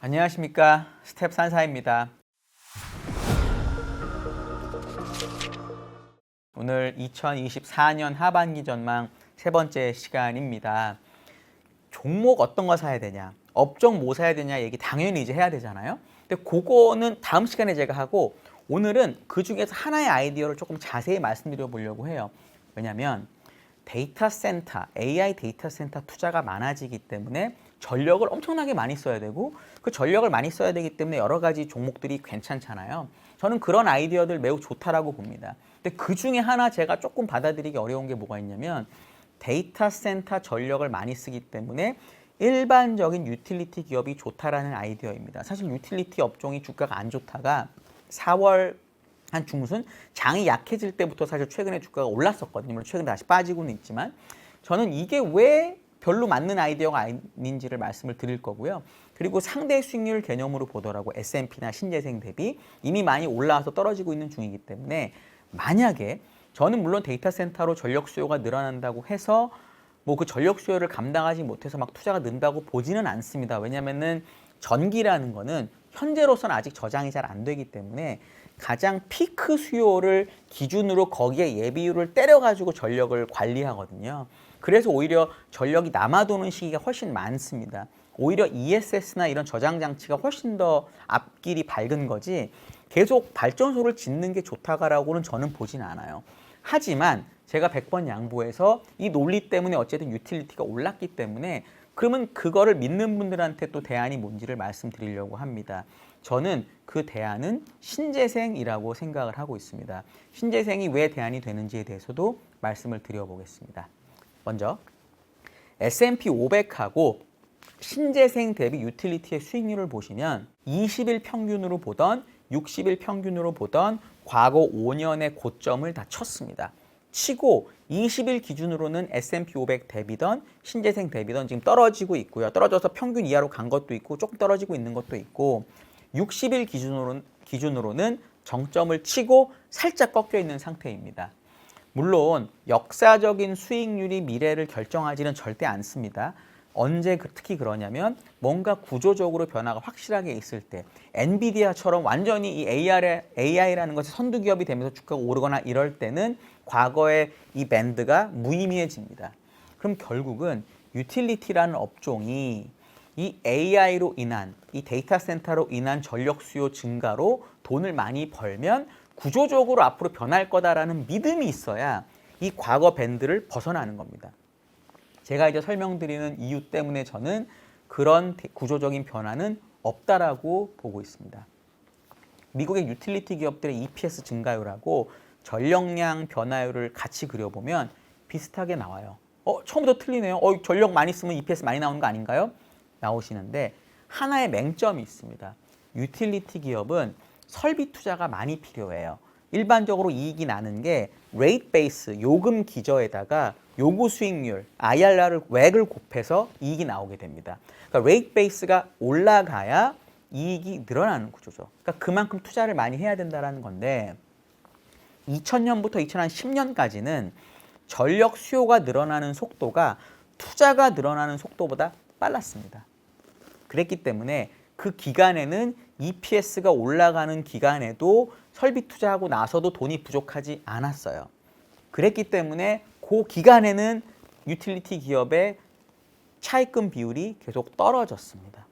안녕하십니까, 스텝 산사입니다. 오늘 2024년 하반기 전망 세 번째 시간입니다. 종목 어떤 거 사야 되냐, 업종 뭐 사야 되냐 얘기 당연히 이제 해야 되잖아요. 근데 그거는 다음 시간에 제가 하고, 오늘은 그 중에서 하나의 아이디어를 조금 자세히 말씀드려 보려고 해요. 왜냐면 데이터 센터, AI 데이터 센터 투자가 많아지기 때문에 전력을 엄청나게 많이 써야 되고, 그 전력을 많이 써야 되기 때문에 여러 가지 종목들이 괜찮잖아요. 저는 그런 아이디어들 매우 좋다라고 봅니다. 근데 그 중에 하나 제가 조금 받아들이기 어려운 게 뭐가 있냐면, 데이터 센터 전력을 많이 쓰기 때문에 일반적인 유틸리티 기업이 좋다라는 아이디어입니다. 사실 유틸리티 업종이 주가가 안 좋다가 4월 한 중순 장이 약해질 때부터 사실 최근에 주가가 올랐었거든요. 물론 최근 다시 빠지고는 있지만, 저는 이게 왜 별로 맞는 아이디어가 아닌지를 말씀을 드릴 거고요. 그리고 상대 수익률 개념으로 보더라고 S&P나 신재생 대비 이미 많이 올라와서 떨어지고 있는 중이기 때문에, 만약에 저는 물론 데이터 센터로 전력 수요가 늘어난다고 해서 뭐 그 전력 수요를 감당하지 못해서 막 투자가 는다고 보지는 않습니다. 왜냐면은 전기라는 거는 현재로서는 아직 저장이 잘 안 되기 때문에 가장 피크 수요를 기준으로 거기에 예비율을 때려가지고 전력을 관리하거든요. 그래서 오히려 전력이 남아도는 시기가 훨씬 많습니다. 오히려 ESS나 이런 저장 장치가 훨씬 더 앞길이 밝은 거지, 계속 발전소를 짓는 게 좋다라고는 저는 보진 않아요. 하지만 제가 100번 양보해서 이 논리 때문에 어쨌든 유틸리티가 올랐기 때문에, 그러면 그거를 믿는 분들한테 또 대안이 뭔지를 말씀드리려고 합니다. 저는 그 대안은 신재생이라고 생각을 하고 있습니다. 신재생이 왜 대안이 되는지에 대해서도 말씀을 드려보겠습니다. 먼저 S&P 500하고 신재생 대비 유틸리티의 수익률을 보시면 20일 평균으로 보던 60일 평균으로 보던 과거 5년의 고점을 다 쳤습니다. 치고 20일 기준으로는 S&P 500 대비던 신재생 대비던 지금 떨어지고 있고요. 떨어져서 평균 이하로 간 것도 있고 조금 떨어지고 있는 것도 있고, 60일 기준으로는 정점을 치고 살짝 꺾여 있는 상태입니다. 물론 역사적인 수익률이 미래를 결정하지는 절대 않습니다. 언제 특히 그러냐면 뭔가 구조적으로 변화가 확실하게 있을 때, 엔비디아처럼 완전히 이 AI라는 것이 선두기업이 되면서 주가가 오르거나 이럴 때는 과거의 이 밴드가 무의미해집니다. 그럼 결국은 유틸리티라는 업종이 이 AI로 인한, 이 데이터 센터로 인한 전력 수요 증가로 돈을 많이 벌면 구조적으로 앞으로 변할 거다라는 믿음이 있어야 이 과거 밴드를 벗어나는 겁니다. 제가 이제 설명드리는 이유 때문에 저는 그런 구조적인 변화는 없다라고 보고 있습니다. 미국의 유틸리티 기업들의 EPS 증가율하고 전력량 변화율을 같이 그려보면 비슷하게 나와요. 처음부터 틀리네요. 전력 많이 쓰면 EPS 많이 나오는 거 아닌가요? 나오시는데 하나의 맹점이 있습니다. 유틸리티 기업은 설비 투자가 많이 필요해요. 일반적으로 이익이 나는 게 레이트 베이스, 요금 기저에다가 요구 수익률, IRR을 웩을 곱해서 이익이 나오게 됩니다. 그러니까 레이트 베이스가 올라가야 이익이 늘어나는 구조죠. 그러니까 그만큼 투자를 많이 해야 된다는 건데, 2000년부터 2010년까지는 전력 수요가 늘어나는 속도가 투자가 늘어나는 속도보다 빨랐습니다. 그랬기 때문에 그 기간에는 EPS가 올라가는 기간에도 설비 투자하고 나서도 돈이 부족하지 않았어요. 그랬기 때문에 그 기간에는 유틸리티 기업의 차입금 비율이 계속 떨어졌습니다.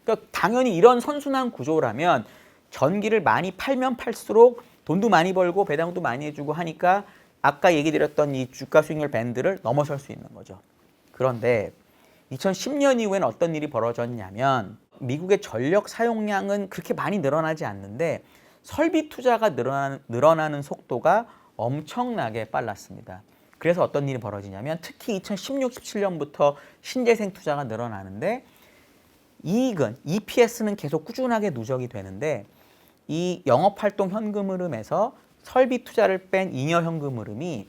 그러니까 당연히 이런 선순환 구조라면 전기를 많이 팔면 팔수록 돈도 많이 벌고 배당도 많이 해주고 하니까 아까 얘기 드렸던 이 주가 수익률 밴드를 넘어설 수 있는 거죠. 그런데 2010년 이후에는 어떤 일이 벌어졌냐면, 미국의 전력 사용량은 그렇게 많이 늘어나지 않는데 설비 투자가 늘어나는 속도가 엄청나게 빨랐습니다. 그래서 어떤 일이 벌어지냐면, 특히 2016, 17년부터 신재생 투자가 늘어나는데 이익은, EPS는 계속 꾸준하게 누적이 되는데, 이 영업활동 현금 흐름에서 설비 투자를 뺀 잉여 현금 흐름이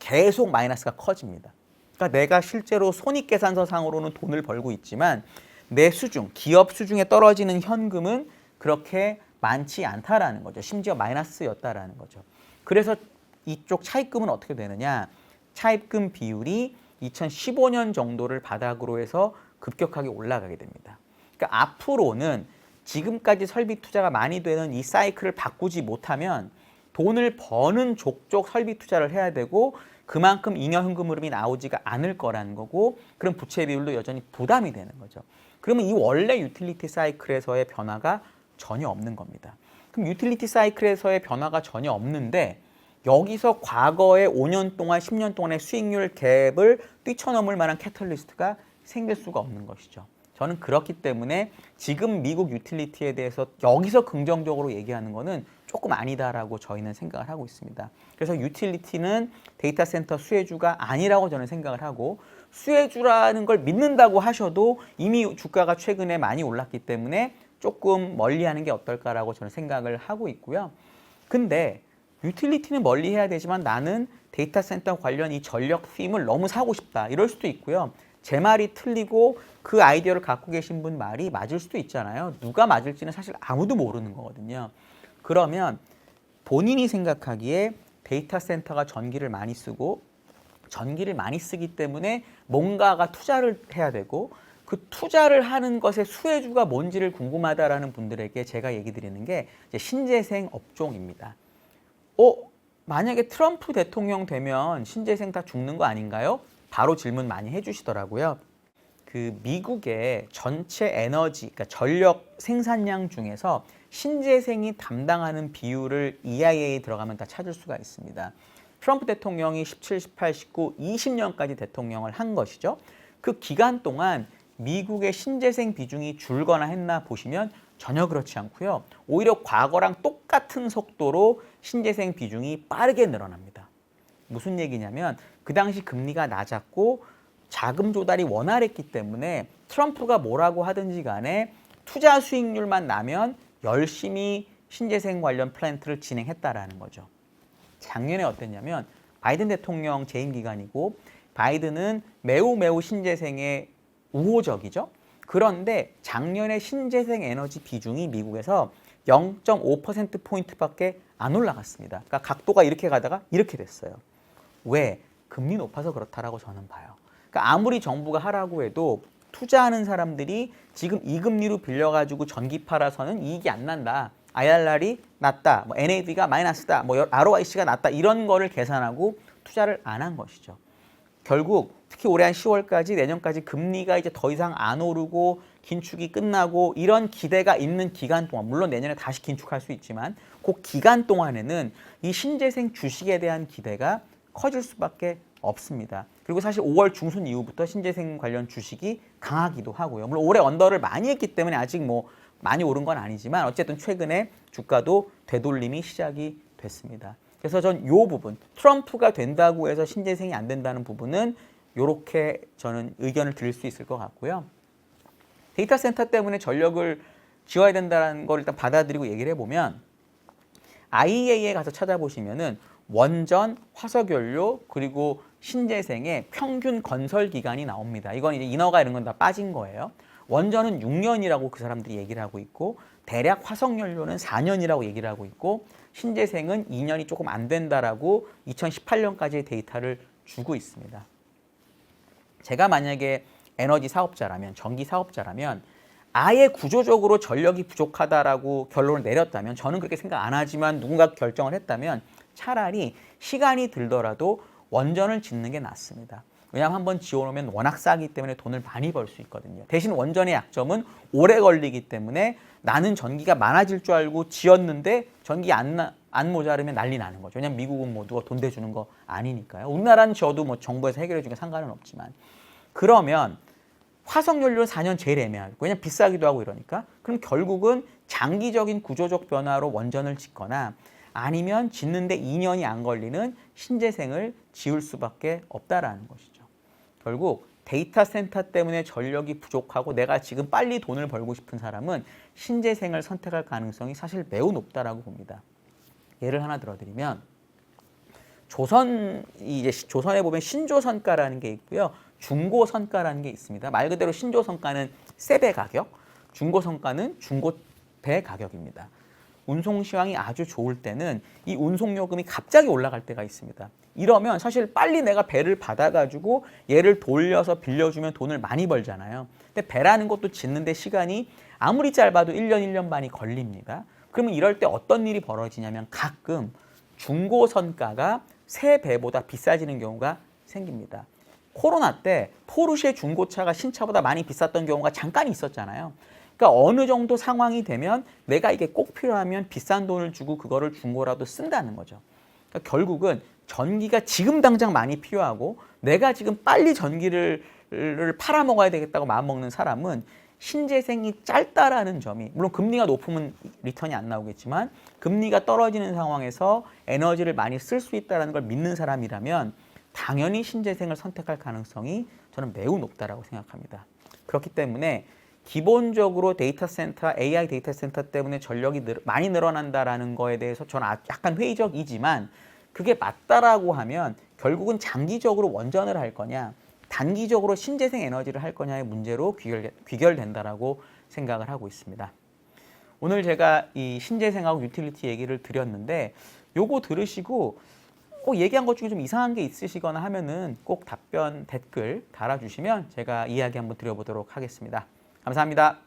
계속 마이너스가 커집니다. 그러니까 내가 실제로 손익계산서상으로는 돈을 벌고 있지만 내 수중, 기업 수중에 떨어지는 현금은 그렇게 많지 않다라는 거죠. 심지어 마이너스였다라는 거죠. 그래서 이쪽 차입금은 어떻게 되느냐? 차입금 비율이 2015년 정도를 바닥으로 해서 급격하게 올라가게 됩니다. 그러니까 앞으로는 지금까지 설비 투자가 많이 되는 이 사이클을 바꾸지 못하면 돈을 버는 족족 설비 투자를 해야 되고 그만큼 잉여 현금 흐름이 나오지가 않을 거라는 거고 그럼 부채 비율도 여전히 부담이 되는 거죠. 그러면 이 원래 유틸리티 사이클에서의 변화가 전혀 없는 겁니다. 그럼 유틸리티 사이클에서의 변화가 전혀 없는데 여기서 과거의 5년 동안 10년 동안의 수익률 갭을 뛰쳐넘을 만한 캐털리스트가 생길 수가 없는 것이죠. 저는 그렇기 때문에 지금 미국 유틸리티에 대해서 여기서 긍정적으로 얘기하는 거는 조금 아니다라고 저희는 생각을 하고 있습니다. 그래서 유틸리티는 데이터 센터 수혜주가 아니라고 저는 생각을 하고 수혜주라는 걸 믿는다고 하셔도 이미 주가가 최근에 많이 올랐기 때문에 조금 멀리하는 게 어떨까라고 저는 생각을 하고 있고요. 근데 유틸리티는 멀리해야 되지만 나는 데이터 센터 관련 이 전력 수임을 너무 사고 싶다 이럴 수도 있고요. 제 말이 틀리고 그 아이디어를 갖고 계신 분 말이 맞을 수도 있잖아요. 누가 맞을지는 사실 아무도 모르는 거거든요. 그러면 본인이 생각하기에 데이터 센터가 전기를 많이 쓰고 전기를 많이 쓰기 때문에 뭔가가 투자를 해야 되고 그 투자를 하는 것의 수혜주가 뭔지를 궁금하다라는 분들에게 제가 얘기 드리는 게 이제 신재생 업종입니다. 만약에 트럼프 대통령 되면 신재생 다 죽는 거 아닌가요? 바로 질문 많이 해주시더라고요. 그 미국의 전체 에너지, 그러니까 전력 생산량 중에서 신재생이 담당하는 비율을 EIA에 들어가면 다 찾을 수가 있습니다. 트럼프 대통령이 17, 18, 19, 20년까지 대통령을 한 것이죠. 그 기간 동안 미국의 신재생 비중이 줄거나 했나 보시면 전혀 그렇지 않고요. 오히려 과거랑 똑같은 속도로 신재생 비중이 빠르게 늘어납니다. 무슨 얘기냐면 그 당시 금리가 낮았고 자금 조달이 원활했기 때문에 트럼프가 뭐라고 하든지 간에 투자 수익률만 나면 열심히 신재생 관련 플랜트를 진행했다라는 거죠. 작년에 어땠냐면 바이든 대통령 재임 기간이고 바이든은 매우 신재생에 우호적이죠. 그런데 작년에 신재생 에너지 비중이 미국에서 0.5%포인트밖에 안 올라갔습니다. 그러니까 각도가 이렇게 가다가 이렇게 됐어요. 왜? 금리 높아서 그렇다라고 저는 봐요. 그러니까 아무리 정부가 하라고 해도 투자하는 사람들이 지금 이 금리로 빌려가지고 전기 팔아서는 이익이 안 난다. IRR이 낮다. 뭐 NAV가 마이너스다. 뭐 ROIC가 낮다. 이런 거를 계산하고 투자를 안 한 것이죠. 결국 특히 올해 한 10월까지 내년까지 금리가 이제 더 이상 안 오르고 긴축이 끝나고 이런 기대가 있는 기간 동안 물론 내년에 다시 긴축할 수 있지만 그 기간 동안에는 이 신재생 주식에 대한 기대가 커질 수밖에 없습니다. 그리고 사실 5월 중순 이후부터 신재생 관련 주식이 강하기도 하고요. 물론 올해 언더를 많이 했기 때문에 아직 뭐 많이 오른 건 아니지만 어쨌든 최근에 주가도 되돌림이 시작이 됐습니다. 그래서 전 이 부분, 트럼프가 된다고 해서 신재생이 안 된다는 부분은 이렇게 저는 의견을 드릴 수 있을 것 같고요. 데이터 센터 때문에 전력을 지어야 된다는 걸 일단 받아들이고 얘기를 해보면 IEA에 가서 찾아보시면은 원전, 화석연료, 그리고 신재생의 평균 건설 기간이 나옵니다. 이건 이제 인허가 이런 건 다 빠진 거예요. 원전은 6년이라고 그 사람들이 얘기를 하고 있고 대략 화석연료는 4년이라고 얘기를 하고 있고 신재생은 2년이 조금 안 된다라고 2018년까지의 데이터를 주고 있습니다. 제가 만약에 에너지 사업자라면, 전기 사업자라면 아예 구조적으로 전력이 부족하다라고 결론을 내렸다면 저는 그렇게 생각 안 하지만 누군가 결정을 했다면 차라리 시간이 들더라도 원전을 짓는 게 낫습니다. 왜냐하면 한번 지어놓으면 워낙 싸기 때문에 돈을 많이 벌 수 있거든요. 대신 원전의 약점은 오래 걸리기 때문에 나는 전기가 많아질 줄 알고 지었는데 전기 안 모자르면 난리 나는 거죠. 왜냐하면 미국은 뭐 누가 돈 대주는 거 아니니까요. 우리나라는 저도 뭐 정부에서 해결해 주는 게 상관은 없지만 그러면 화석연료는 4년 제일 애매하고 왜냐면 비싸기도 하고 이러니까 그럼 결국은 장기적인 구조적 변화로 원전을 짓거나 아니면 짓는데 2년이 안 걸리는 신재생을 지을 수밖에 없다라는 것이죠. 결국 데이터 센터 때문에 전력이 부족하고 내가 지금 빨리 돈을 벌고 싶은 사람은 신재생을 선택할 가능성이 사실 매우 높다라고 봅니다. 예를 하나 들어드리면 조선에 보면 신조선가라는 게 있고요. 중고선가라는 게 있습니다. 말 그대로 신조선가는 세배 가격, 중고선가는 중고배 가격입니다. 운송 시황이 아주 좋을 때는 이 운송 요금이 갑자기 올라갈 때가 있습니다. 이러면 사실 빨리 내가 배를 받아가지고 얘를 돌려서 빌려주면 돈을 많이 벌잖아요. 근데 배라는 것도 짓는데 시간이 아무리 짧아도 1년, 1년 반이 걸립니다. 그러면 이럴 때 어떤 일이 벌어지냐면 가끔 중고선가가 새 배보다 비싸지는 경우가 생깁니다. 코로나 때 포르쉐 중고차가 신차보다 많이 비쌌던 경우가 잠깐 있었잖아요. 그러니까 어느 정도 상황이 되면 내가 이게 꼭 필요하면 비싼 돈을 주고 그거를 중고라도 쓴다는 거죠. 그러니까 결국은 전기가 지금 당장 많이 필요하고 내가 지금 빨리 전기를 팔아먹어야 되겠다고 마음먹는 사람은 신재생이 짧다라는 점이, 물론 금리가 높으면 리턴이 안 나오겠지만 금리가 떨어지는 상황에서 에너지를 많이 쓸 수 있다는 걸 믿는 사람이라면 당연히 신재생을 선택할 가능성이 저는 매우 높다라고 생각합니다. 그렇기 때문에 기본적으로 데이터 센터, AI 데이터 센터 때문에 전력이 많이 늘어난다라는 거에 대해서 저는 약간 회의적이지만 그게 맞다라고 하면 결국은 장기적으로 원전을 할 거냐, 단기적으로 신재생 에너지를 할 거냐의 문제로 귀결된다라고 생각을 하고 있습니다. 오늘 제가 이 신재생하고 유틸리티 얘기를 드렸는데 요거 들으시고 얘기한 것 중에 좀 이상한 게 있으시거나 하면은 꼭 답변 댓글 달아주시면 제가 이야기 한번 드려보도록 하겠습니다. 감사합니다.